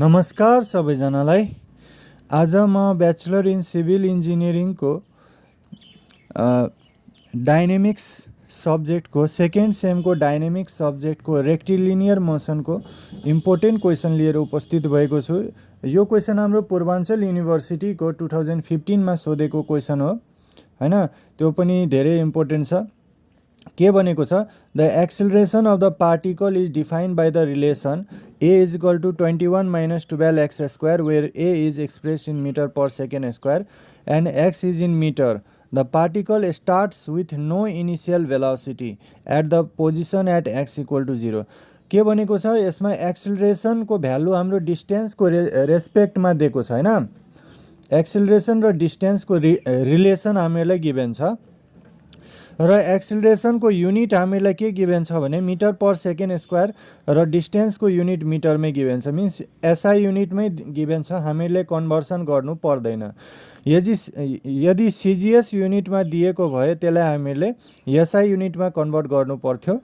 नमस्कार सबैजनालाई। आज म ब्याचलर इन सिभिल इन्जिनियरिङको डाइनेमिक्स सब्जेक्टको सेकेन्ड सेमको डाइनेमिक्स सब्जेक्टको रेक्टिलिनियर मोसनको इम्पोर्टेन्ट क्वेसन लिएर उपस्थित भएको छु। यो क्वेसन हाम्रो पूर्वाञ्चल युनिभर्सिटीको 2015मा सोधेको क्वेसन हो हैन। त्यो पनि धेरै इम्पोर्टेन्ट छ। के भनेको छ, the acceleration of the particle is defined by the relation a is equal to 21 minus 12x square, where a is expressed in meter per second square and x is in meter. The particle starts with no initial velocity at the position at x equal to 0. के भनेको छ, यसमा एक्सेलरेसनको value हाम्रो डिस्टेन्सको रेस्पेक्टमा दिएको छ हैन। Acceleration र डिस्टेन्सको relation हामीलाई गिभन छ र एक्सेलरेसनको युनिट हामीलाई के गिभन छ भने मिटर पर सेकेन्ड स्क्वायर र डिस्टेन्सको युनिट मिटरमै गिभन छ, मिन्स एसआई युनिटमै गिभन छ, हामीले कन्भर्सन गर्नु पर्दैन। यदि सिजिएस युनिटमा दिएको भए त्यसलाई हामीले एसआई युनिटमा कन्भर्ट गर्नु पर्थ्यो।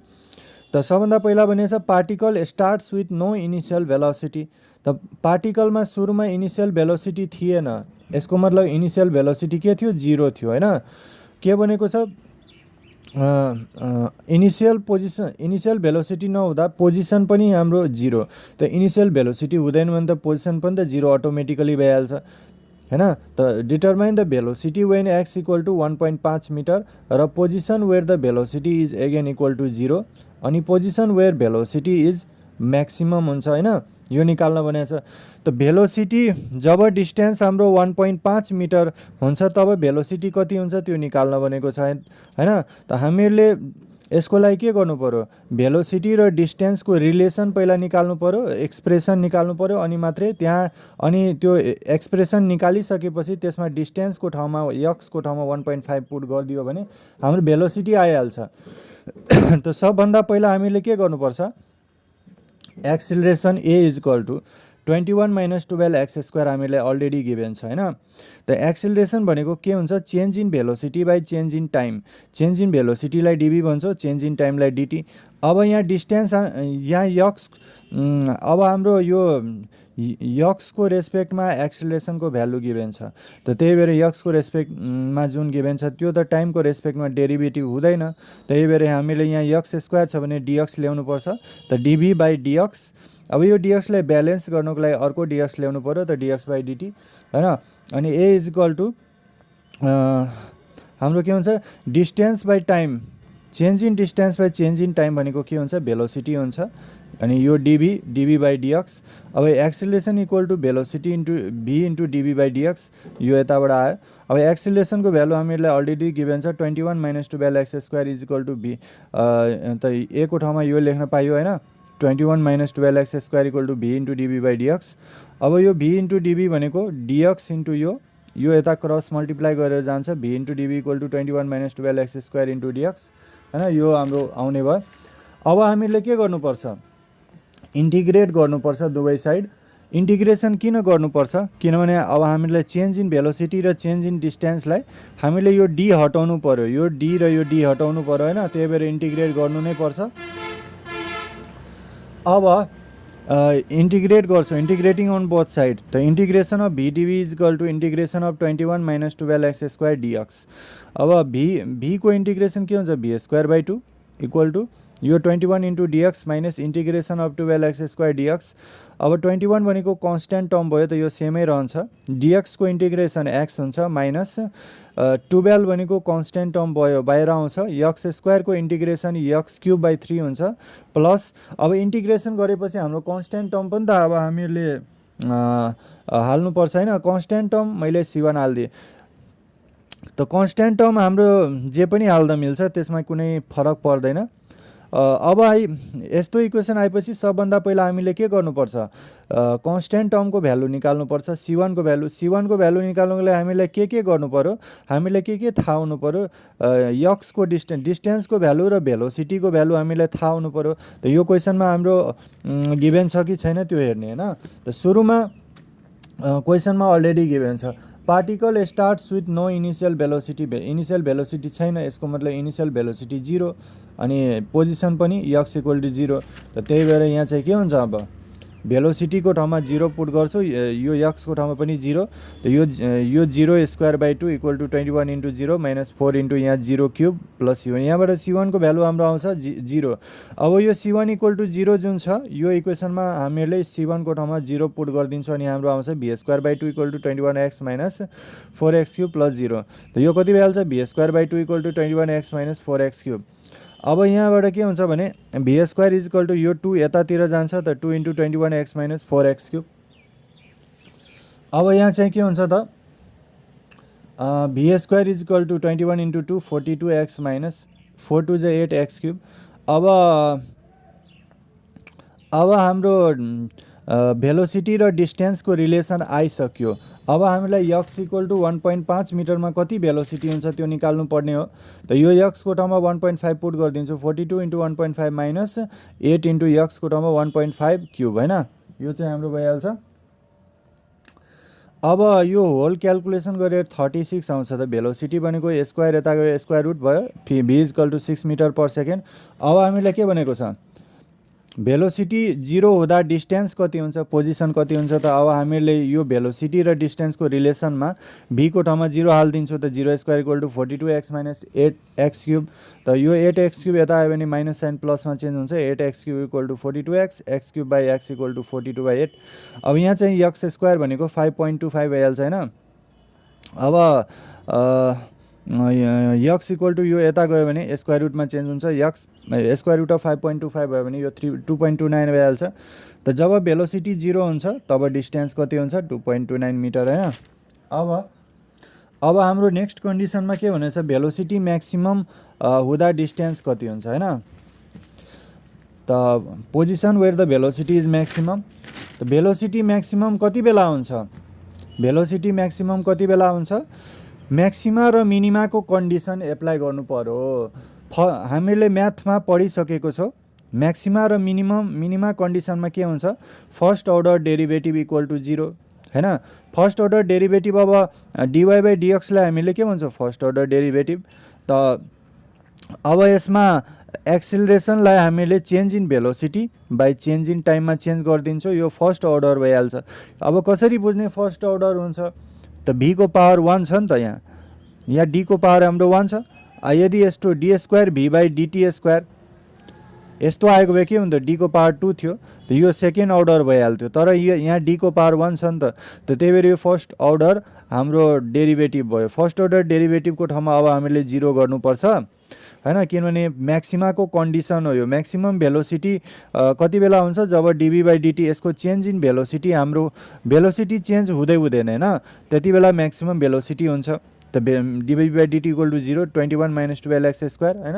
त सबभन्दा पहिला भनेको छ particle starts with no initial velocity. त पार्टिकलमा सुरुमा इनिसियल भेलोसिटी थिएन, यसको मतलब इनिसियल भेलोसिटी के थियो, 0 थियो हैन। के भनेको छ, इनिसियल भेलोसिटी नहुँदा पोजिसन पनि हाम्रो 0। त इनिसियल भेलोसिटी हुँदैन भने त पोजिसन पनि त 0 अटोमेटिकली भइहाल्छ हैन। त determine the velocity when x equal to 1.5 metre र position where the velocity is again equal to 0 अनि position where velocity is maximum हुन्छ हैन। यो निकाल्न भनेको छ। त भेलोसिटी जब डिस्टेन्स हाम्रो 1.5 मिटर हुन्छ तब भेलोसिटी कति हुन्छ त्यो निकाल्न भनेको छ हैन। त हामीले यसको लागि के गर्नु पर्यो, भेलोसिटी र डिस्टेन्सको रिलेसन पहिला निकाल्नु पर्यो, एक्सप्रेसन निकाल्नु पर्यो अनि मात्रै अनि त्यो एक्सप्रेसन निकालिसकेपछि त्यसमा डिस्टेन्सको ठाउँमा एक्सको ठाउँमा 1.5 पुट गरिदियो भने हाम्रो भेलोसिटी आइहाल्छ। त सबभन्दा पहिला हामीले के गर्नुपर्छ, acceleration a is equal to 21 minus 12x square हामीलाई अलरेडी गिभन छ हैन। त एक्सेलरेसन भनेको के हुन्छ, change in velocity by change in time. Change in भेलोसिटीलाई डिभी भन्छौँ, चेन्ज इन टाइमलाई डिटी। अब यहाँ डिस्टेन्स यहाँ यक्स, अब हाम्रो यो यक्सको रेस्पेक्टमा एक्सेलरेसनको भ्यालु गिभन छ। त त्यही भएर यक्सको रेस्पेक्टमा जुन गिभन छ त्यो त टाइमको रेस्पेक्टमा डेरिभेटिभ हुँदैन। त्यही भएर हामीले यहाँ यक्स स्क्वायर छ भने डिएक्स ल्याउनुपर्छ, त डिभी बाई डिएक्स। अब यो डिएक्सलाई ब्यालेन्स गर्नुको लागि अर्को डिएक्स ल्याउनु पऱ्यो, त डिएक्स बाई डिटी हैन। अनि ए इज इक्वल टु हाम्रो के हुन्छ, distance by time, change in distance by change in time भनेको के हुन्छ, भेलोसिटी हुन्छ। अनि यो डिभी बाई डिएक्स। अब acceleration equal to velocity into v into dv by dx, यो यताबाट आयो। अब एक्सेलरेसनको भ्यालु हामीलाई अलरेडी गिभन छ 21 minus 12x square is equal to v. त ए को ठाउँमा यो लेख्न पाइयो हैन, 21 minus 12x square equal to v into dv by dx. अब यो भी इन्टु डिभी भनेको डिएक्स इन्टु यो यता क्रस मल्टिप्लाई गरेर जान्छ, v into dv equal to 21 minus 12x square into dx हैन। यो हाम्रो आउने भयो। अब हामीले के गर्नुपर्छ, इन्टिग्रेट गर्नुपर्छ दुवै साइड। इन्टिग्रेसन किन गर्नुपर्छ, किनभने अब हामीलाई चेन्ज इन भेलोसिटी र चेन्ज इन डिस्टेन्सलाई हामीले यो डी हटाउनु पर्यो, यो डी र यो डी हटाउनु पर्यो हैन। त्यही भएर इन्टिग्रेट गर्नु नै पर्छ। अब इन्टिग्रेट गर्छौँ, इन्टिग्रेटिङ अन बोथ साइड। त integration of v dv is equal to integration of 21 minus 12x square dx. अब भी को इन्टिग्रेसन के हुन्छ, v square by 2 equal to यो 21 into dx minus integration of 12x square dx. अब 21 भनेको constant term भयो, त यो सेमै रहन्छ। डिएक्सको इन्टिग्रेसन एक्स हुन्छ माइनस 12 भनेको कन्स्ट्यान्ट टर्म भयो, बाहिर आउँछ। एक्स स्क्वायरको इन्टिग्रेसन एक्स क्युब बाई 3 हुन्छ प्लस। अब इन्टिग्रेसन गरेपछि हाम्रो कन्स्ट्यान्ट टर्म पनि त अब हामीले हाल्नुपर्छ हैन। कन्स्ट्यान्ट टर्म मैले C1 हालिदिएँ। त कन्स्ट्यान्ट टर्म हाम्रो जे पनि हाल्दा मिल्छ, त्यसमा कुनै फरक पर्दैन। अब यस्तो इक्वेसन आएपछि सबभन्दा पहिला हामीले के गर्नुपर्छ, कन्स्ट्यान्ट टर्मको भ्यालु निकाल्नुपर्छ, C1को भ्यालु। C1को भ्यालु निकाल्नुको लागि हामीलाई के गर्नु पर्यो, हामीले के थाहा हुनु पर्यो, यक्सको डिस्टेन्सको भ्यालु र भेलोसिटीको भ्यालु हामीलाई थाहा हुनु पर्यो। त यो क्वेसनमा हाम्रो गिभन छ कि छैन त्यो हेर्ने हैन। त सुरुमा क्वेसनमा अलरेडी गिभन छ, particle starts with no initial velocity. Initial velocity छैन, यसको मतलब इनिसियल भेलोसिटी 0 अनि पोजिसन पनि एक्स इक्वल टु 0। त त्यही भएर यहाँ चाहिँ के हुन्छ, अब भेलोसिटी को ठाउँमा 0 पुट गर्छु, यो x को ठाउँमा पनि 0, त यो 0 square by 2 equal to 21 into 0 minus 4 into यहाँ 0 क्युब प्लस C1। यहाँबाट C1 को भ्यालु हाम्रो आउँछ 0। अब यो C1 इक्वल टु 0 जुन छ यो इक्वेसनमा हामीले C1 को ठाउँमा 0 पुट गरिदिन्छौँ अनि हाम्रो आउँछ b square by 2 equal to 21x minus 4x cube plus 0। त यो कति भइहाल्छ b square by 2 equal to 21x minus 4x cube. अब यहाँबाट के हुन्छ भने b square is equal to यो 2 यतातिर जान्छ त 2 into 21x minus 4x cube. अब यहाँ चाहिँ के हुन्छ त b square is equal to 21 into 2 42x minus 4 two जा 8x क्युब। अब हाम्रो भेलोसिटी र डिस्टेन्सको रिलेसन आइसक्यो। अब हामीलाई x इक्वल टु 1.5 मिटरमा कति भेलोसिटी हुन्छ त्यो निकाल्नु पर्ने हो। त यो x को ठाउँमा 1.5 पुट गरिदिन्छु, 42 इन्टु 1.5 माइनस 8 इन्टु x को ठाउँमा 1.5 क्युब हैन, यो चाहिँ हाम्रो भइहाल्छ। अब यो होल क्यालकुलेसन गरेर 36 आउँछ त भेलोसिटी भनेको स्क्वायर यता गयो स्क्वायर रुट भयो v equal to 6 metre per second. अब हामीलाई के भनेको छ भेलोसिटी 0 हुँदा डिस्टेन्स कति हुन्छ, पोजिसन कति हुन्छ। त अब हामीले यो भेलोसिटी र डिस्टेन्सको रिलेसनमा v को ठाउँमा 0 हालिदिन्छु, त 0 square equal to 42x minus 8x cube. त यो 8x क्युब यता आयो भने माइनस साइन प्लसमा चेन्ज हुन्छ, 8x cube equal to 42x, x cube by x equal to 42/8। अब यहाँ चाहिँ x स्क्वायर भनेको 5.25 भइहाल्छ हैन। अब x इक्वल टु यो यता गयो भने स्क्वायर रुटमा चेन्ज हुन्छ, x स्क्वायर रुट अफ 5.25 भयो भने यो 2.29 भइहाल्छ। त जब भेलोसिटी 0 हुन्छ तब डिस्टेन्स कति हुन्छ 2.29 मिटर हैन। अब हाम्रो नेक्स्ट कन्डिसनमा के भनेछ भेलोसिटी म्याक्सिमम हुँदा डिस्टेन्स कति हुन्छ हैन। त position where the velocity is maximum. त भेलोसिटी म्याक्सिमम कति बेला हुन्छ, भेलोसिटी म्याक्सिमम कति बेला हुन्छ, म्याक्सिमा र मिनिमाको कन्डिसन एप्लाई गर्नु पर्यो। हामीले म्याथमा पढिसकेको छौँ म्याक्सिमा र मिनिमा कन्डिसनमा के हुन्छ first order derivative equal to 0 हैन। फर्स्ट अर्डर डेरिभेटिभ अब dy बाई dx लाई हामीले के भन्छौँ फर्स्ट अर्डर डेरिभेटिभ। त अब यसमा एक्सिलरेसनलाई हामीले change in velocity by change in टाइममा चेन्ज गरिदिन्छौँ, यो फर्स्ट अर्डर भइहाल्छ। अब कसरी बुझ्ने फर्स्ट अर्डर हुन्छ त v को पावर 1 छ नि त, यहाँ d को पावर हाम्रो 1 छ। यदि यस्तो d square v by dt square यस्तो आएको भए के हुन्थ्यो d को पावर 2 थियो, त यो सेकेन्ड अर्डर भइहाल्थ्यो। तर यहाँ d को पावर 1 छ नि त, त्यही भएर यो फर्स्ट अर्डर हाम्रो डेरिभेटिभ भयो। फर्स्ट अर्डर डेरिभेटिभको ठाउँमा अब हामीले 0 गर्नुपर्छ हैन, किनभने म्याक्सिमाको कन्डिसन हो यो। म्याक्सिमम भेलोसिटी कति बेला हुन्छ जब dv बाई dt यसको चेन्ज इन भेलोसिटी हाम्रो भेलोसिटी चेन्ज हुँदै हुँदैन हैन, त्यति बेला म्याक्सिमम भेलोसिटी हुन्छ। त dv by dt equal to 0 21 minus 12x square हैन।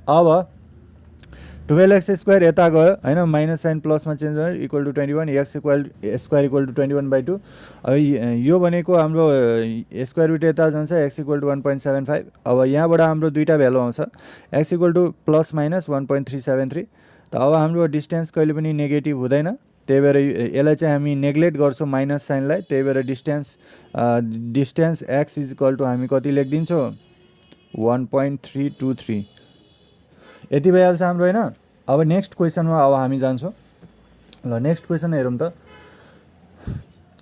अब 12x स्क्वायर यता गयो हैन, माइनस साइन प्लसमा चेन्ज भयो equal to 21 x square equal to 21/2। अब यो भनेको हाम्रो स्क्वायर रुट यता जान्छ x इक्वल टु 1.75। अब यहाँबाट हाम्रो दुईटा भ्यालु आउँछ x equal to plus minus 1.373। त अब हाम्रो डिस्टेन्स कहिले पनि नेगेटिभ हुँदैन, त्यही भएर यसलाई चाहिँ हामी नेग्लेक्ट गर्छौँ माइनस साइनलाई। त्यही भएर distance x is equal to हामी कति लेखिदिन्छौँ 1.323 यति भइहाल्छ हाम्रो हैन। अब नेक्स्ट क्वेसनमा अब हामी जान्छौँ। ल नेक्स्ट क्वेसन हेरौँ त।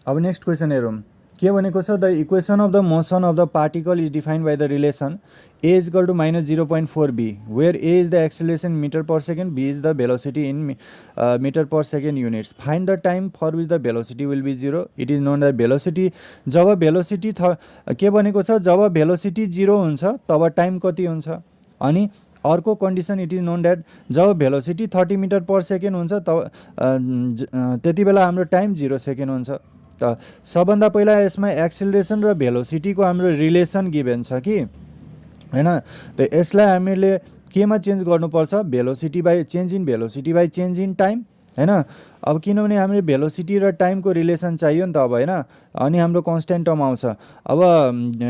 अब नेक्स्ट क्वेसन हेरौँ के भनेको छ, the equation of the motion of the particle is defined by the relation a is equal to minus 0.4 b where a is the acceleration metre per second, b is the velocity in metre per second units. Find the time for which the velocity will be 0। It is known the velocity जब velocity के भनेको छ जब velocity 0 हुन्छ तब time कति हुन्छ। अनि अर्को condition it is known that जब भेलोसिटी 30 मिटर पर सेकेन्ड हुन्छ तब त्यति बेला हाम्रो टाइम 0 सेकेन्ड हुन्छ। त सबभन्दा पहिला यसमा एक्सिलरेसन र भेलोसिटीको हाम्रो रिलेसन गिभेन छ कि हैन। त यसलाई हामीले केमा चेन्ज गर्नुपर्छ velocity by change in velocity by change in time हैन। अब किनभने हामीले भेलोसिटी र टाइमको रिलेसन चाहियो नि त अब हैन, अनि हाम्रो कन्स्ट्यान्ट टर्म आउँछ। अब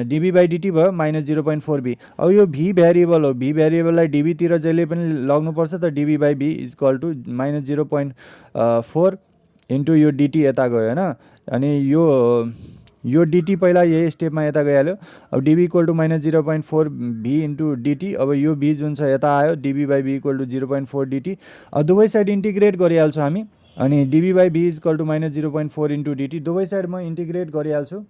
dv बाई dt भयो माइनस 0.4 b। अब यो v भ्यारिएबल हो, v भ्यारिएबललाई dv तिर जहिले पनि लग्नुपर्छ, त dv by b is equal to minus 0.4 into यो dt यता गयो हैन। अनि यो dt पहिला यही स्टेपमा यता गइहाल्यो। अब dv equal to minus 0.4 b into dt। अब यो b जुन छ यता आयो dv by b equal to 0.4 dt। अब दुवै साइड इन्टिग्रेट गरिहाल्छौँ हामी। अनि db by b is equal to minus 0.4 into dt. दुवै साइड म इन्टिग्रेट गरिहाल्छु।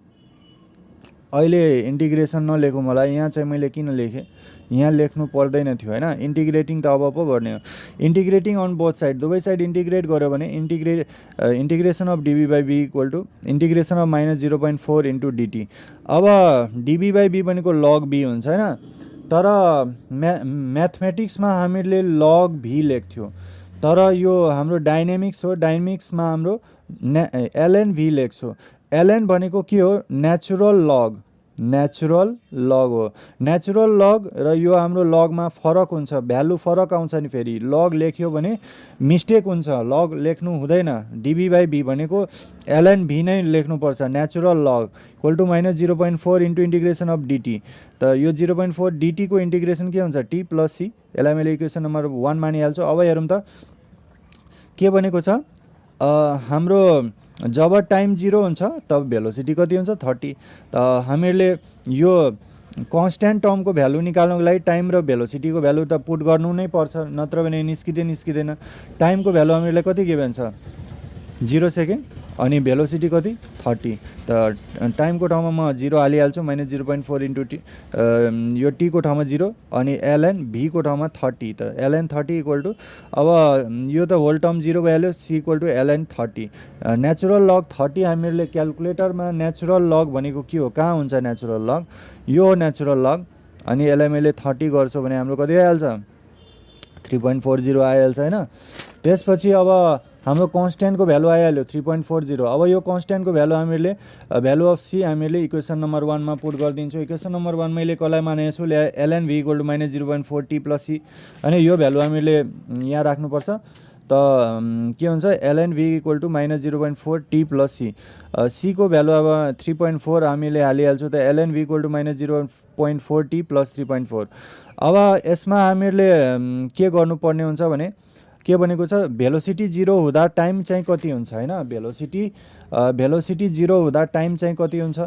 अहिले इन्टिग्रेसन नलेखौँ होला, यहाँ चाहिँ मैले किन लेखेँ, यहाँ लेख्नु पर्दैन थियो होइन। इन्टिग्रेटिङ त अब पो गर्ने हो। इन्टिग्रेटिङ अन बोथ साइड, दुवै साइड इन्टिग्रेट गऱ्यो भने integration of db by b equal to integration of minus 0.4 into dt. अब डिबी बाई बी भनेको लग बी हुन्छ होइन, तर म्याथमेटिक्समा हामीले लग भी लेख्थ्यो, तर यो हाम्रो डाइनेमिक्स हो, डाइनेमिक्समा हाम्रो एलएन भी लेख्छौँ। एलएन भनेको के हो, नेचुरल लग, नेचुरल लग हो। नेचुरल लग र यो हाम्रो लगमा फरक हुन्छ, भ्यालु फरक आउँछ नि। फेरि लग लेख्यो भने मिस्टेक हुन्छ, लग लेख्नु हुँदैन। डिबी बाई बी भनेको एलएन भी नै लेख्नुपर्छ, natural log equal to minus 0.4 into integration of dt. त यो 0.4 डिटीको इन्टिग्रेसन के हुन्छ, टी प्लस सी। यसलाई मैले इक्वेसन नम्बर 1 मानिहाल्छु। अब हेरौँ त के भनेको छ, हाम्रो जब टाइम 0 हुन्छ तब भेलोसिटी कति हुन्छ, 30। त हामीहरूले यो कन्स्ट्यान्ट टर्मको भ्यालु निकाल्नको लागि टाइम र भेलोसिटीको भ्यालु त पुट गर्नु नै पर्छ, नत्र भने निस्किँदैन। टाइमको भ्यालु हामीलाई कति गिभन छ, 0 सेकेन्ड, अनि भेलोसिटी कति, 30। त टाइमको ठाउँमा म 0 हालिहाल्छु, माइनस 0.4 इन्टु टी, यो टीको ठाउँमा 0, अनि एलएन भीको ठाउँमा 30। त एलएन 30 इक्वल टु, अब यो त होल टर्म 0 भइहाल्यो, c equal to LN 30। Natural log 30 हामीहरूले क्यालकुलेटरमा नेचुरल लग भनेको के हो, कहाँ हुन्छ नेचुरल लग, यो हो नेचुरल लग। अनि यसलाई मैले 30 गर्छु भने हाम्रो कति आइहाल्छ, 3.40 आइहाल्छ होइन। त्यसपछि अब हाम्रो कन्स्ट्यान्टको भ्यालु आइहाल्यो 3.40। अब यो कन्स्ट्यान्टको भ्यालु हामीले भ्यालु अफ सी हामीले इक्वेसन नम्बर 1 मा पुट गरिदिन्छु। इक्वेसन नम्बर 1 मैले कसलाई मानेको छु, LN V equal to minus 0.4 T plus C, अनि यो भ्यालु हामीले यहाँ राख्नुपर्छ। त के हुन्छ, LN V equal to minus 0.4 T plus C. C को भ्यालु अब 3.4 हामीले हालिहाल्छौँ। त LN V equal to minus 0.4 T plus 3.4। अब यसमा हामीहरूले के गर्नुपर्ने हुन्छ भने, के भनेको छ, भेलोसिटी 0 हुँदा टाइम चाहिँ कति हुन्छ होइन। भेलोसिटी 0 हुँदा टाइम चाहिँ कति हुन्छ,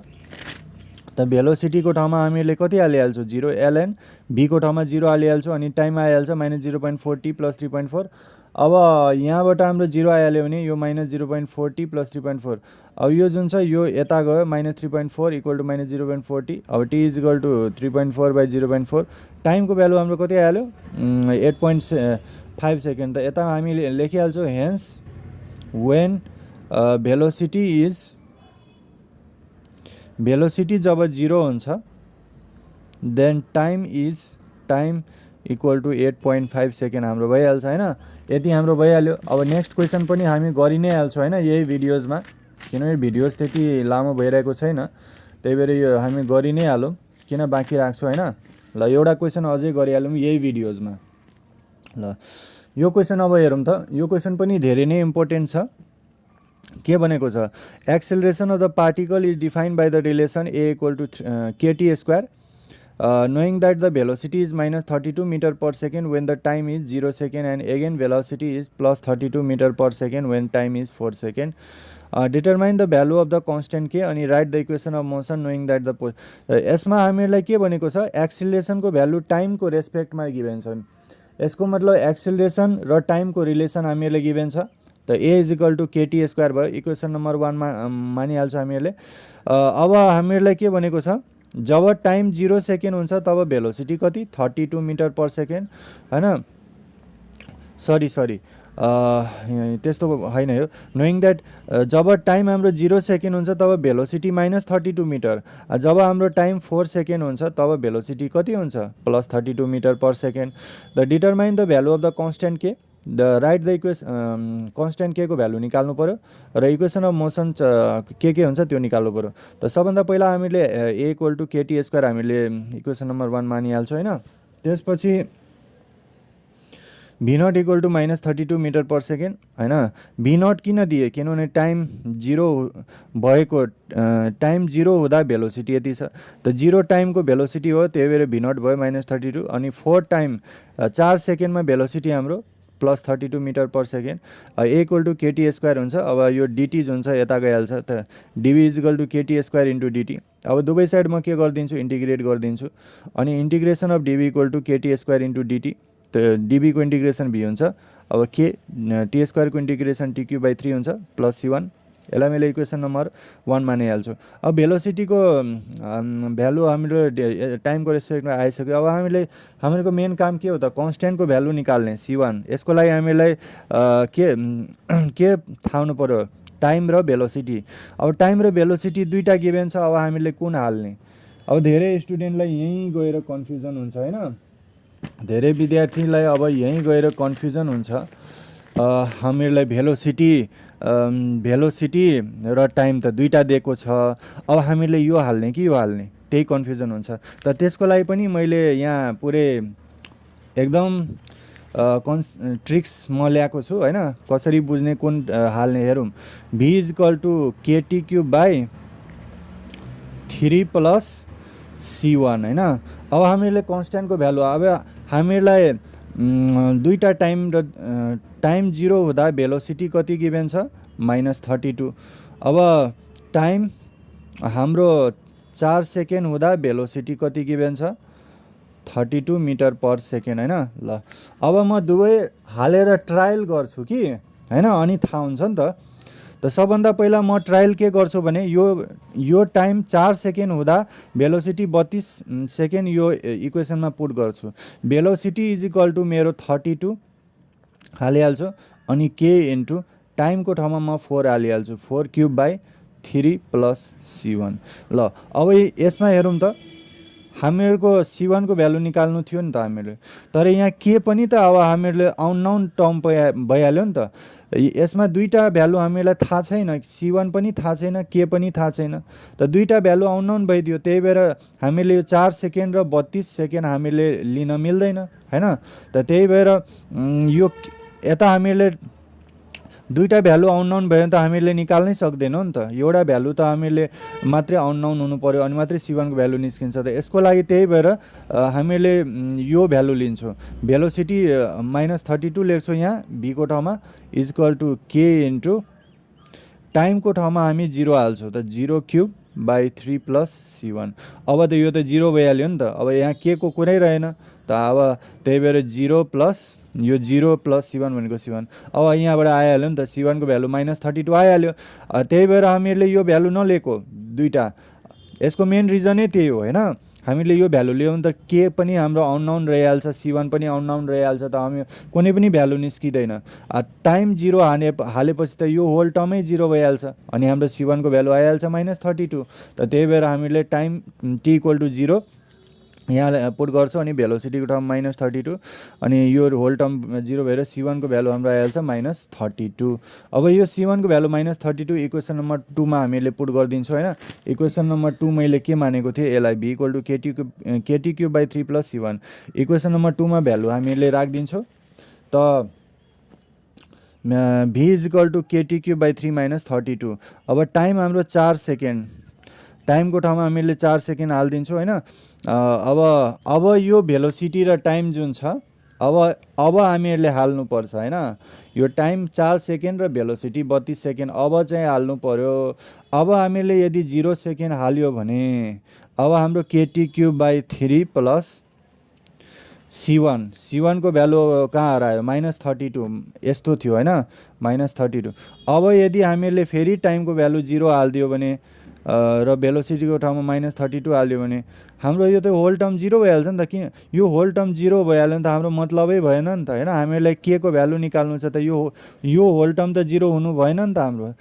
त भेलोसिटीको ठाउँमा हामीले कति हालिहाल्छौँ, 0, एलएन भीको ठाउँमा 0 हालिहाल्छौँ, अनि टाइम आइहाल्छ माइनस 0.4 टी प्लस 3.4। अब यहाँबाट हाम्रो 0 आइहाल्यो भने यो माइनस 0.4 टी प्लस 3.4। अब यो जुन छ यो यता गयो, minus 3.4 equal to minus 0.4 t. अब t is equal to 3.4 by 0.4। टाइमको भ्यालु हाम्रो कति आइहाल्यो, 8.5 सेकेन्ड। त यता हामीले लेखिहाल्छौँ, हेन्स वेन भेलोसिटी जब 0 हुन्छ then time equal to 8.5 second हाम्रो भइहाल्छ होइन। यति हाम्रो भइहाल्यो। अब नेक्स्ट क्वेसन पनि हामी गरि नै हाल्छौँ होइन यही भिडियोजमा, किनभने भिडियोज त्यति लामो भइरहेको छैन, त्यही भएर यो हामी गरि नै हालौँ, किन बाँकी राख्छौँ होइन। ल एउटा क्वेसन अझै गरिहालौँ यही भिडियोजमा। ल यो क्वेसन अब हेरौँ त, यो क्वेसन पनि धेरै नै इम्पोर्टेन्ट छ। के भनेको छ, acceleration of the particle is defined by the relation a equal to केटी square, knowing that the velocity is minus 32 meter per second when the time is 0 second, and again velocity is plus 32 meter per second when time is 4 second. Determine the value of the constant k अनि write the equation of motion knowing that the यसमा हामीलाई के भनेको छ, एक्सिलरेसनको value टाइमको रेस्पेक्टमा given छ। यसको मतलब एक्सिलरेसन र टाइमको रिलेसन हामीलाई गिभन छ। त ए इज इक्वल टु केटी स्क्वायर भयो, इक्वेसन नम्बर 1 मा मानिहाल्छ हामीहरूले। अब हामीहरूलाई के भनेको छ, जब टाइम 0 सेकेन्ड हुन्छ तब भेलोसिटी कति, 32 मिटर पर सेकेन्ड होइन। सरी त्यस्तो होइन यो। नोइङ द्याट जब टाइम हाम्रो 0 सेकेन्ड हुन्छ तब भेलोसिटी माइनस 32 मिटर, जब हाम्रो टाइम 4 सेकेन्ड हुन्छ तब भेलोसिटी कति हुन्छ, plus 32 metre per second. The determine the value of the constant k, the write the equation constant k को भ्यालु निकाल्नु पऱ्यो र इक्वेसन अफ मोसन के हुन्छ त्यो निकाल्नु पऱ्यो। त सबभन्दा पहिला हामीले ए इक्वल टु केटी स्क्वायर हामीले इक्वेसन नम्बर 1 मानिहाल्छौँ होइन। त्यसपछि v naught equal to minus 32 metre per second होइन। भी नट किन दिए, किनभने टाइम 0 भएको, टाइम 0 हुँदा भेलोसिटी यति छ। त 0 टाइमको भेलोसिटी हो, त्यही भएर भी नट भयो माइनस 32, अनि 4 टाइम 4 सेकेन्डमा भेलोसिटी हाम्रो plus 32 metre per second. A equal to केटी स्क्वायर हुन्छ। अब यो डिटी जुन छ यता गइहाल्छ, त डिबी इज इक्वल टु केटी स्क्वायर इन्टु डिटी। अब दुवै साइड म के गरिदिन्छु, इन्टिग्रेट गरिदिन्छु, अनि integration of d b equal to केटी स्क्वायर इन्टु डिटी। त डिबीको इन्टिग्रेसन भी हुन्छ, अब के टी स्क्वायरको इन्टिग्रेसन टी क्युब बाई 3 हुन्छ प्लस C1। यसलाई मैले इक्वेसन नम्बर 1 मानिहाल्छु। अब भेलोसिटीको भ्यालु हाम्रो टाइमको रेस्पेक्टमा आइसक्यो। अब हामीहरूको मेन काम के हो त, कन्स्ट्यान्टको भ्यालु निकाल्ने C1। यसको लागि हामीलाई के थाहा हुनु पर्यो, टाइम र भेलोसिटी। अब टाइम र भेलोसिटी दुईटा गिभेन छ। अब हामीले कुन हाल्ने? अब धेरै स्टुडेन्टलाई यहीँ गएर कन्फ्युजन हुन्छ हैन, धेरै विद्यार्थीलाई अब यहीँ गएर कन्फ्युजन हुन्छ। हामीहरूलाई भेलोसिटी र टाइम त दुईटा दिएको छ, अब हामीले यो हाल्ने कि यो हाल्ने, त्यही कन्फ्युजन हुन्छ। त त्यसको लागि पनि मैले यहाँ पुरै एकदम ट्रिक्स म ल्याएको छु हैन, कसरी बुझ्ने कुन हाल्ने हेरौँ। v = kT cube by 3 plus C1 हैन। अब हामीले कन्स्ट्यान्टको भ्यालु, अब हामीलाई दुईटा टाइम 0 हुँदा भेलोसिटी कति गिभेन छ, -32। अब टाइम हाम्रो 4 सेकेन्ड हुँदा भेलोसिटी कति गिभेन छ, 32 मिटर पर सेकेन्ड हैन। ल अब म दुवै हालेर ट्रायल गर्छु कि हैन, अनि थाहा हुन्छ नि त सबभन्दा पहिला म ट्रायल के गर्छु भने यो टाइम 4 सेकेन्ड हुँदा भेलोसिटी 32 सेकेन्ड यो इक्वेसनमा पुट गर्छु। भेलोसिटी = मेरो 32 हालिहाल्छु, अनि के इन्टु टाइमको ठाउँमा म 4 हालिहाल्छु, 4 क्युब बाई 3 प्लस C1। ल अब यसमा हेरौँ त, हामीहरूको C1 को भ्यालु निकाल्नु थियो नि त हामीले, तर यहाँ के पनि त अब हामीहरूले अननोन टर्म भइहाल्यो नि त। यसमा दुईटा भ्यालु हामीलाई थाहा छैन, C1 पनि थाहा छैन, के पनि थाहा छैन। त दुईटा भ्यालु अननोन भइदियो, त्यही भएर हामीले यो 4 सेकेन्ड र 32 सेकेन्ड हामीले लिन मिल्दैन हैन। त त्यही भएर यो यता हामीले दुईटा भ्यालु अननोन भयो भने त हामीले निकाल्नै सक्दैनौँ नि त। एउटा भ्यालु त हामीले मात्रै अननोन हुनु पर्यो, अनि मात्रै C1 को भ्यालु निस्किन्छ। त यसको लागि त्यही भएर हामीले यो भ्यालु लिन्छौँ। भेलोसिटी -32 लेख्छौँ यहाँ v को ठाउँमा, = k इन्टु टाइमको ठाउँमा हामी 0 हाल्छौँ, त 0 क्युब बाई 3 प्लस C1। अब त यो त 0 भइहाल्यो नि त, अब यहाँ के को कुरै रहेन त। अब त्यही भएर 0 प्लस यो 0 प्लस C1 भनेको C1। अब यहाँबाट आइहाल्यो नि त, C1 को भ्यालु -32 आइहाल्यो। त्यही भएर हामीले यो भ्यालु नलिएको दुईटा, यसको मेन रिजनै त्यही हो हैन। हामीले यो भ्यालु लियौँ त के पनि हाम्रो अननोन रहिहाल्छ, C1 पनि अननोन रहिहाल्छ, त हामी कुनै पनि भ्यालु निस्किँदैन। टाइम 0 हालेपछि त यो होल टर्मै 0 भइहाल्छ, अनि हाम्रो C1 को भ्यालु आइहाल्छ -32। त त्यही भएर हामीले टाइम t = 0 यहाँ पुट गर्छौँ, अनि भेलोसिटीको ठाउँमा -32, अनि यो होल टर्म 0 भएर C1 को भ्यालु हाम्रो आइहाल्छ -32। अब यो C1 को भ्यालु -32 इक्वेसन नम्बर 2 मा हामीले पुट गरिदिन्छौँ हैन। इक्वेसन नम्बर 2 मैले के मानेको थिएँ, यसलाई v = kT cube by 3 plus C1। Equation number 2 मा भ्यालु हामीले राखिदिन्छौँ। त v = kT क्युब बाई 3 -32। अब टाइम हाम्रो 4 सेकेन्ड, टाइमको ठाउँमा हामीले 4 सेकेन्ड हालिदिन्छौँ हैन। अब यो भेलोसिटी र टाइम जुन छ, अब हामीहरूले हाल्नुपर्छ हैन। यो टाइम 4 सेकेन्ड र भेलोसिटी 32 सेकेन्ड अब चाहिँ हाल्नु पर्यो। अब हामीले यदि 0 सेकेन्ड हाल्यो भने अब हाम्रो kT cube by 3 plus C1 को भ्यालु कहाँ हरायो, -32 यस्तो थियो हैन, -32। अब यदि हामीले फेरि टाइमको भ्यालु 0 हालिदियो भने र भेलोसिटीको ठाउँमा -32 हाल्यो भने हाम्रो यो त होल टर्म 0 भइहाल्छ नि त। किन यो होल टर्म 0 भइहाल्यो भने त हाम्रो मतलबै भएन नि त हैन। हामीलाई के को भ्यालु निकाल्नु छ त, यो होल टर्म त 0 हुनु भएन नि त हाम्रो,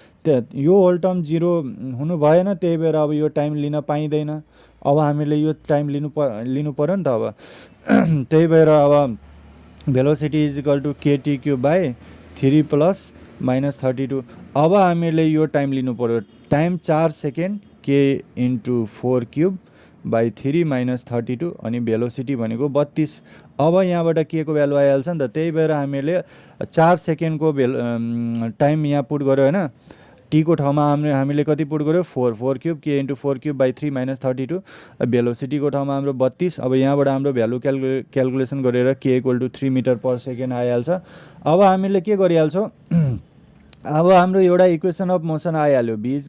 यो होल टर्म 0 हुनु भएन। त्यही भएर अब यो टाइम लिन पाइँदैन, अब हामीले यो टाइम लिनु पर्यो नि त। अब त्यही भएर अब velocity = kT cube by 3 plus -32। अब हामीले यो टाइम लिनु पर्यो, time 4 second, k into 4 cube by 3 -32, अनि भेलोसिटी भनेको 32। अब यहाँबाट के को भ्यालु आइहाल्छ नि त। त्यही भएर हामीले 4 सेकेन्डको टाइम यहाँ पुट गर्यो हैन। t को ठाउँमा हामीले कति पुट गर्यो, 4 cube, k into 4 cube by 3 -32। भेलोसिटीको ठाउँमा हाम्रो 32। अब यहाँबाट हाम्रो भ्यालु क्यालकुलेसन गरेर k = 3 मिटर पर सेकेन्ड आइहाल्छ। अब हामीले के गरिहाल्छौँ, अब हाम्रो एउटा इक्वेसन अफ मोसन आइहाल्यो, v =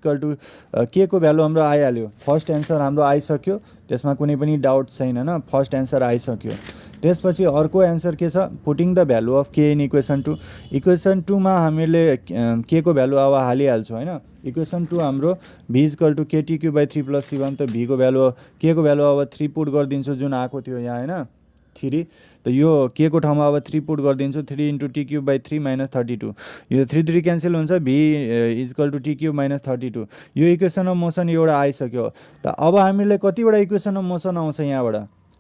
के को भ्यालु हाम्रो आइहाल्यो। फर्स्ट एन्सर हाम्रो आइसक्यो, त्यसमा कुनै पनि डाउट छैन हैन, फर्स्ट एन्सर आइसक्यो। त्यसपछि अर्को एन्सर के छ, पुटिङ द भ्यालु अफ के इन इक्वेसन 2। इक्वेसन 2 मा हामीले के को भ्यालु अब हालिहाल्छौँ होइन। इक्वेसन 2 हाम्रो v इक्वल टु केटी क्यु बाई 3 प्लस c1, त v को भ्यालु के को भ्यालु अब 3 पुट गरिदिन्छु जुन आएको थियो यहाँ होइन 3, त यो के को ठाउँमा अब 3 पुट गरिदिन्छु, 3 into t cube by 3 minus 32, यो 3 3 क्यान्सल हुन्छ, v equal to t cube minus 32। यो इक्वेसन अफ मोसन एउटा आइसक्यो। त अब हामीले कतिवटा इक्वेसन अफ मोसन आउँछ यहाँबाट,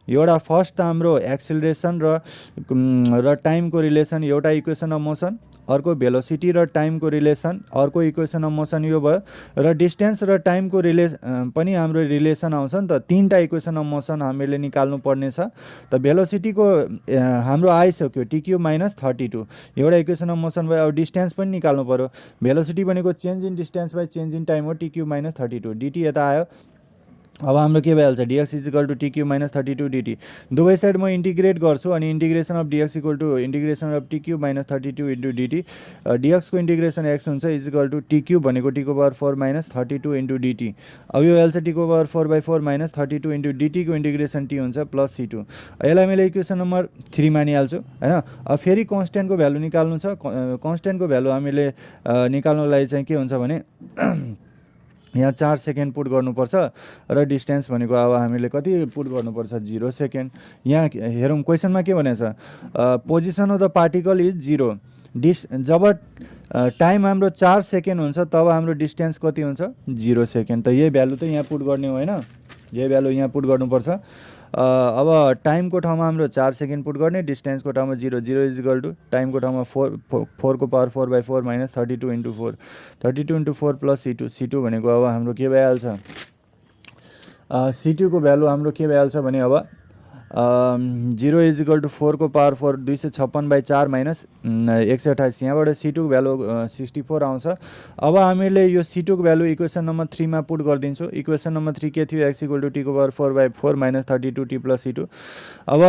एउटा फर्स्ट त हाम्रो एक्सिलरेसन र टाइमको रिलेसन एउटा इक्वेसन अफ मोसन, अर्को भेलोसिटी र टाइमको रिलेसन अर्को इक्वेसन अफ मोसन यो भयो, र डिस्टेन्स र टाइमको पनि हाम्रो रिलेसन आउँछ नि त। तीनटा इक्वेसन अफ मोसन हामीले निकाल्नु पर्ने छ। त भेलोसिटीको हाम्रो आइसक्यो टी क्युब माइनस 32 एउटा इक्वेसन अफ मोसन भयो। अब डिस्टेन्स पनि निकाल्नु पर्यो। भेलोसिटी भनेको change in distance by change in time हो, टी क्युब माइनस 32 डिटी यता आयो। अब हाम्रो के भइहाल्छ, d x is equal to t cube minus 32 d t. दुवै साइड म इन्टिग्रेट गर्छु अनि integration of d x equal to integration of t cube minus 32 into d t. डिएक्सको इन्टिग्रेसन एक्स हुन्छ is equal to t cube भनेको टी को पावर 4 माइनस 32 इन्टु डिटी। अब यो आइहाल्छ टी को पावर 4/4 माइनस 32 इन्टु डिटीको इन्टिग्रेसन टी हुन्छ प्लस C2। यसलाई मैले इक्वेसन नम्बर 3 मानिहाल्छु होइन। अब फेरि कन्स्ट्यान्टको भ्यालु निकाल्नु छ। कन्स्ट्यान्टको भ्यालु हामीले निकाल्नुको लागि चाहिँ के हुन्छ भने यहाँ 4 सेकेन्ड पुट गर्नुपर्छ र डिस्टेन्स भनेको अब हामीले कति पुट गर्नुपर्छ, 0 सेकेन्ड। यहाँ हेरौँ क्वेसनमा के भनेछ, position of the particle is 0। जब टाइम हाम्रो 4 सेकेन्ड हुन्छ तब हाम्रो डिस्टेन्स कति हुन्छ, 0 सेकेन्ड। त यही भ्यालु त यहाँ पुट गर्ने हो होइन, यही भ्यालु यहाँ पुट गर्नुपर्छ। अब टाइमको ठाउँमा हाम्रो 4 सेकेन्ड पुट गर्ने, डिस्टेन्सको ठाउँमा 0 इज इक्वल टु टाइमको ठाउँमा 4 को power 4/4 minus 32 into 4, 32 into 4 plus C2 भनेको अब हाम्रो के भइहाल्छ, C2 को भ्यालु हाम्रो के भइहाल्छ भने अब 0 इज इक्वल टु 4 को पावर 4 256/4 माइनस 128। यहाँबाट C2 को भ्यालु 64 आउँछ। अब हामीले यो C2 को भ्यालु इक्वेसन नम्बर 3 मा पुट गरिदिन्छौँ। इक्वेसन नम्बर 3 के थियो, x इक्वल टु टी को power 4/4 minus 32 t plus C2। अब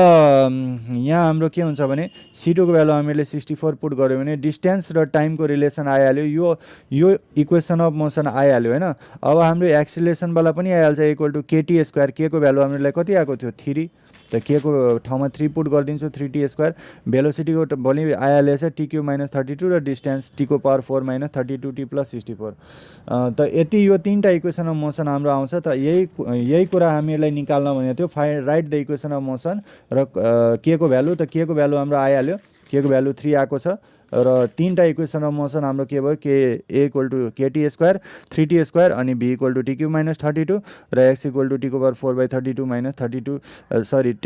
यहाँ हाम्रो के हुन्छ भने C2 को भ्यालु हामीले 64 पुट गऱ्यो भने डिस्टेन्स र टाइमको रिलेसन आइहाल्यो, यो इक्वेसन अफ मोसन आइहाल्यो होइन। अब हाम्रो एक्सिलेसनवाला पनि आइहाल्छ इक्वल टु केटी स्क्वायर। के को भ्यालु हामीलाई कति आएको थियो, 3, त के को ठाउँमा 3 पुट गरिदिन्छु, 3t स्क्वायर। भेलोसिटीको भोलि आइहालेछ टी क्युब माइनस 32 र डिस्टेन्स टी को पावर 4 माइनस 32 टी प्लस 64। त यति यो तीनटा इक्वेसन अफ मोसन हाम्रो आउँछ। त यही कुरा हामीलाई निकाल्न भनेको थियो, right the equation of motion र के को भ्यालु। त के को भ्यालु हाम्रो आइहाल्यो, के को भ्यालु 3 आएको छ र तीनटा इक्वेसन अफ मोसन हाम्रो के भयो, के ए इक्वल टु केटी स्क्वायर 3t स्क्वायर अनि b equal to t cube minus 32 र एक्स इक्वल टु टी को पावर 4/32 माइनस 32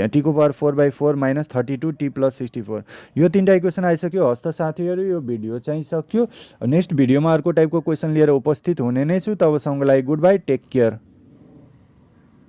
टी को पावर 4/4 माइनस 32 टी प्लस 64। यो तीनटा इक्वेसन आइसक्यो। हस्त साथीहरू यो भिडियो चाहिँ सक्यो। नेक्स्ट भिडियोमा अर्को टाइपको क्वेसन लिएर उपस्थित हुने नै छु। तबसम्मको लागि गुड बाई, टेक केयर।